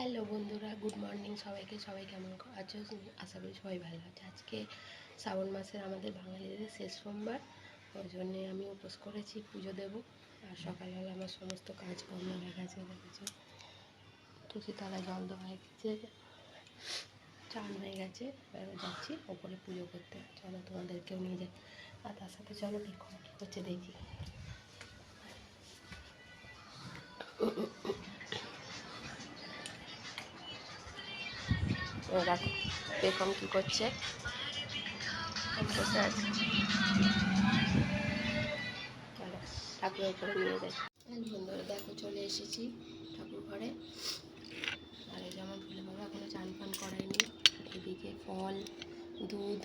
Hello বন্ধুরা, good morning সবাইকে। সবাই কেমন আছো? আশা করি সবাই ভালো আছে। আজকে শ্রাবণ মাসের আমাদের বাঙালিদের শেষ সোমবার, ওই জন্যে আমি উপোস করেছি, পুজো দেবো। আর সকালবেলা আমার সমস্ত কাজকর্ম হয়ে গেছে, দেখেছি তুলসী তলায় জল দেওয়া হয়ে গেছে, চান হয়ে গেছে। এবার যাচ্ছি ওপরে পুজো করতে। চলো তোমাদেরকেও নিয়ে যাই, আর তার সাথে চলো দেখো কী করছে দেখি। দেখো বেগম কী করছে, বসে আছে। চলো ঠাকুরের উপরে নিয়ে যাই। বন্ধুরা দেখো, চলে এসেছি ঠাকুর ঘরে। আর এই যেমন ফুলে বাবা এখনো চান ফান করায়নি। এদিকে ফল, দুধ,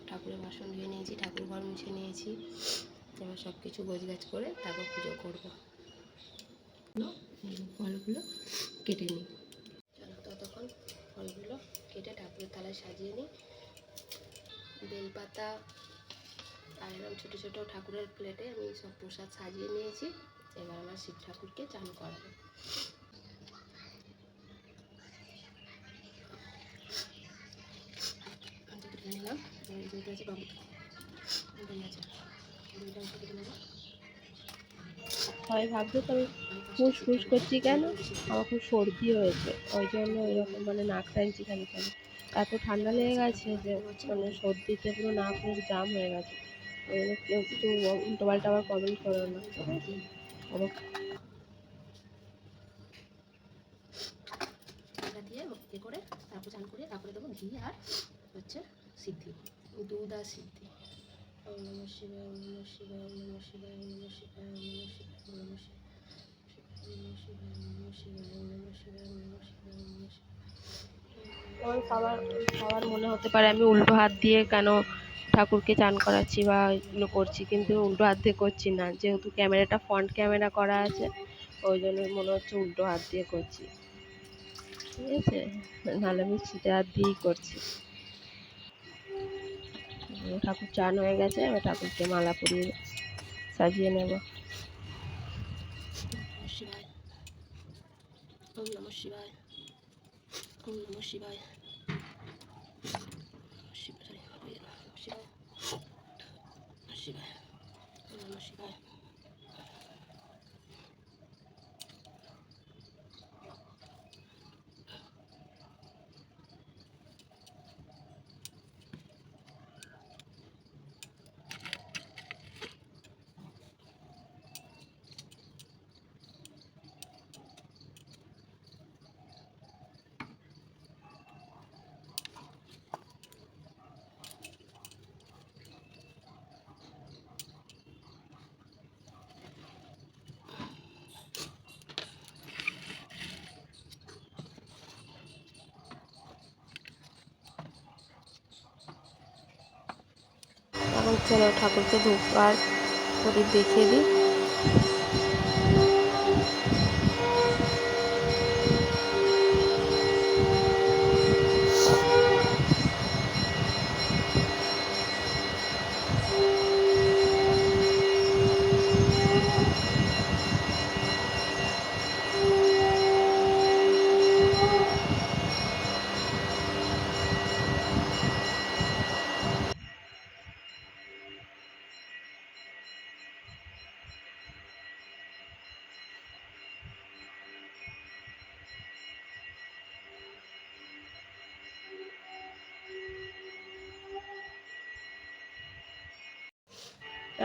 ঠাকুরের বাসন ধুয়ে নিয়েছি, ঠাকুর ঘর মুছে নিয়েছি। এবার সব কিছু গোছগাছ করে তারপর পুজো করবো। ফলগুলো কেটে নিই। চলো ততক্ষণ ফলগুলো কেটে ঠাকুরের থালায় সাজিয়ে নিই। বেলপাতা আর এরকম ছোটো ছোটো ঠাকুরের প্লেটে আমি সব প্রসাদ সাজিয়ে নিয়েছি। এবার আমার শিব ঠাকুরকে চান করাবো। নিলাম দুধ আছে, বাবু দই আছে, দুইটা কেটে নেবো। সবাই ভাবছে তো আমি ফুসফুস করছি কেন, আমার খুব সর্দি হয়েছে, ওই জন্য এরকম নাক টানছি কেন কেন। এত ঠান্ডা লেগে গেছে যে সর্দিতে পুরো নাক মুখ জাম হয়ে গেছে। ওই জন্য কেউ কিছু উল্টো পাল্টা আবার কমেন্ট করো না, ঠিক আছে? দিয়ে এ করে তারপর চান করে তারপরে দেবো ঘি আর হচ্ছে সিদ্ধি, দুধ আর সিদ্ধি। ওম নমঃ শিবায়, ওম নমঃ শিবায়, ওম নমঃ শিবায়, ওম নমঃ শিবায়, ওম নমঃ শিবায়, ওম নমঃ শিবায়, ওম নমঃ শিবায়, ওম নমঃ শিবায়, ওম নমঃ শিবায়, ওম নমঃ শিবায়। সবার সবার মনে হতে পারে আমি উল্টো হাত দিয়ে কেন ঠাকুরকে চান করাচ্ছি বা এগুলো করছি, কিন্তু উল্টো হাত দিয়ে করছি না, যেহেতু ক্যামেরাটা ফ্রন্ট ক্যামেরা করা আছে ওই জন্য মনে হচ্ছে উল্টো হাত দিয়ে করছি, ঠিক আছে? নাহলে আমি সিধে হাত দিয়েই করছি। ঠাকুর চান হয়ে গেছে, এবার ঠাকুরকে মালা পরিয়ে সাজিয়ে নেব। শিবায়, ওম নমঃ শিবায়, ওম নমঃ শিবায়, শিবায়, শিবায়, শিবায়, ওম নমঃ শিবায়। এখন চলো ঠাকুরকে ধূপ আর প্রদীপ দেখিয়ে দিই।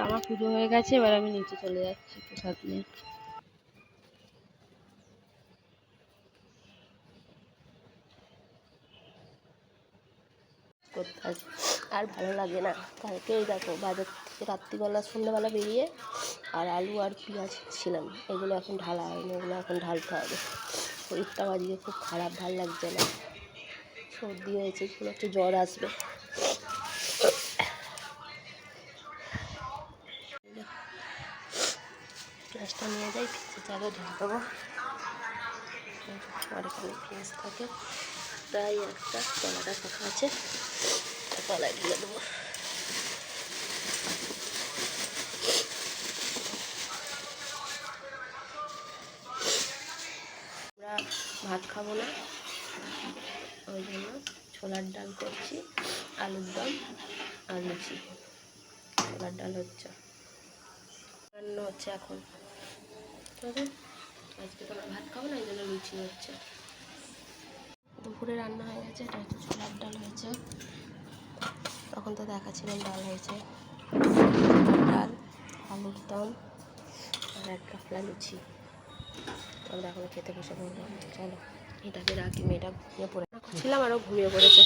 আমার পুজো হয়ে গেছে, এবার আমি নিচে চলে যাচ্ছি প্রসাদ নিয়ে। করতে আসি আর ভালো লাগে না। কালকেই দেখো বাজার থেকে রাত্রিবেলা সন্ধ্যাবেলা বেরিয়ে আর আলু আর পেঁয়াজ ছিলাম, এগুলো এখন ঢালা হয়নি, এগুলো এখন ঢালতে হবে। শরীরটাও আজকে খুব খারাপ, ভালো লাগছে না, সর্দি হয়েছে, কোনো একটু জ্বর আসবে। পেঁয়াজটা নিয়ে যাই, পেঁয়াজের জায়গায় ঢেলে দেবো। আর এখানে পেঁয়াজ থাকে প্রায় একটা, তলাটা ফাঁকা আছে, তলায় ঢেলে দেবো। আমরা ভাত খাবো না, ওই জন্য ছোলার ডাল করছি, আলুর দম আর লুচি। ছোলার ডাল হচ্ছে, রান্না হচ্ছে এখন। আজকে তো ভাত খাবো না, এই জন্য লুচি হচ্ছে। দুপুরে রান্না হয়ে গেছে, এটা হচ্ছে ছোলার ডাল হয়েছে, তখন তো দেখাচ্ছিলাম ডাল হয়েছে, ডাল, আলুর দম আর এক কাপড়া লুচি। আমরা এখন খেতে বসে পড়বো। চলো এটাকে রাখি, মেয়েটা ঘুমিয়ে পড়ে ছিলাম আরও ঘুমিয়ে পড়েছে।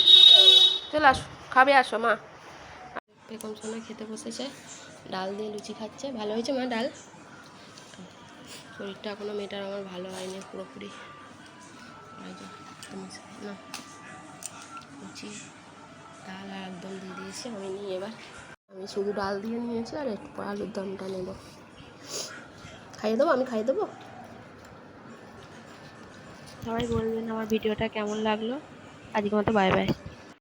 চলে আসো, খাবে আসো মা। বেগম সোনা খেতে বসেছে, ডাল দিয়ে লুচি খাচ্ছে। ভালো হয়েছে মা ডাল? শরীরটা এখনও মেয়েটার আমার ভালো হয়নি পুরোপুরি। না লুচি ডাল আর একদম দিয়ে দিয়েছি আমি নিয়ে। এবার আমি শুধু ডাল দিয়ে নিয়েছি আর একটু পর আলুর দমটা নেব। খাইয়ে দেবো, আমি খাইয়ে দেবো। সবাই বলবেন আমার ভিডিওটা কেমন লাগলো। আজকের মতো বাই বাই।